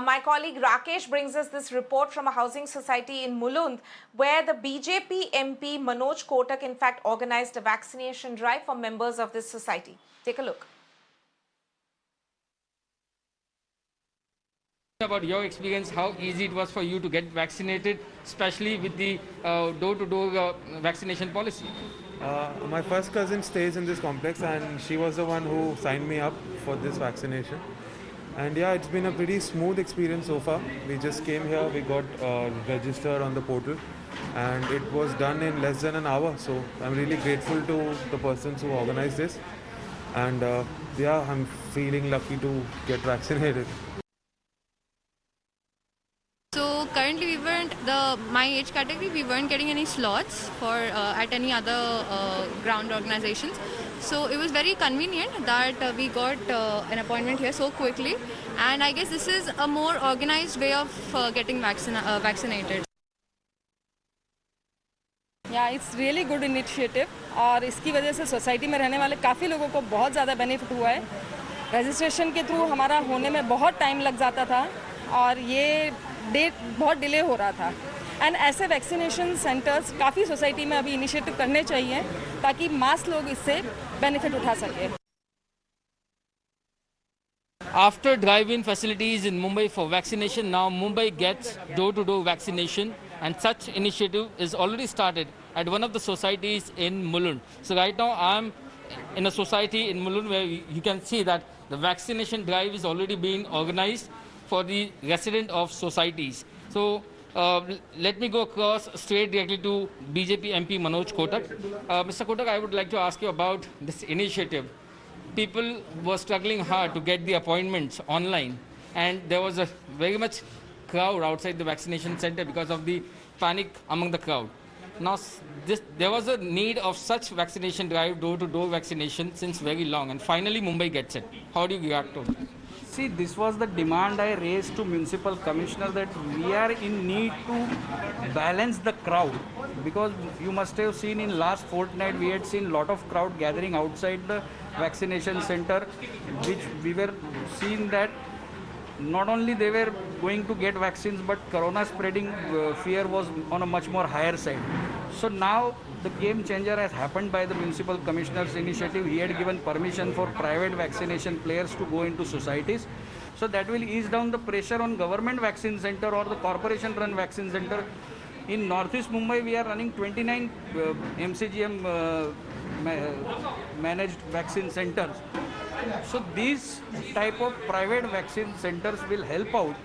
My colleague Rakesh brings us this report from a housing society in Mulund, where the BJP MP Manoj Kotak, in fact, organized a vaccination drive for members of this society. Take a look. About your experience, how easy it was for you to get vaccinated, especially with the door-to-door vaccination policy. My first cousin stays in this complex and she was the one who signed me up for this vaccination. And yeah, it's been a pretty smooth experience so far. We just came here, we got registered on the portal and it was done in less than an hour. So I'm really grateful to the persons who organized this. And yeah, I'm feeling lucky to get vaccinated. So currently we weren't, my age category, we weren't getting any slots for at any other ground organizations. So it was very convenient that we got an appointment here so quickly, and I guess this is a more organized way of getting vaccinated. Yeah, it's really good initiative और इसकी वजह से society में रहने वाले काफ़ी लोगों को बहुत ज़्यादा बेनिफिट हुआ है. रजिस्ट्रेशन के थ्रू हमारा होने में बहुत टाइम लग जाता था और ये डेट बहुत डिले हो रहा था. एंड ऐसे वैक्सीनेशन सेंटर्स काफ़ी सोसाइटी में अभी इनिशिएटिव करने चाहिए ताकि मास लोग इससे बेनिफिट उठा सकें. After drive-in facilities in Mumbai for vaccination, now Mumbai gets door-to-door vaccination, and such initiative is already started at one of the societies in Mulund. So right now I'm in a society in Mulund where you can see that the vaccination drive is already being organized for the resident of societies. So let me go across straight directly to BJP MP Manoj Kotak. Mr. Kotak, I would like to ask you about this initiative. People were struggling hard to get the appointments online, and there was a very much crowd outside the vaccination center because of the panic among the crowd. Now, there was a need of such vaccination drive, door-to-door vaccination, since very long, and finally Mumbai gets it. How do you react to it? See, this was the demand I raised to Municipal Commissioner, that we are in need to balance the crowd, because you must have seen in last fortnight we had seen lot of crowd gathering outside the vaccination center, which we were seeing that not only they were going to get vaccines, but corona spreading fear was on a much more higher side. So now the game changer has happened by the Municipal Commissioner's initiative. He had given permission for private vaccination players to go into societies. So that will ease down the pressure on government vaccine center or the corporation run vaccine center. In Northeast Mumbai, we are running 29 MCGM managed vaccine centers. So these type of private vaccine centers will help out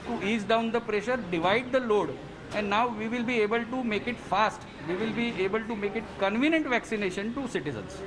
to ease down the pressure, divide the load, and now we will be able to make it fast. We will be able to make it convenient vaccination to citizens.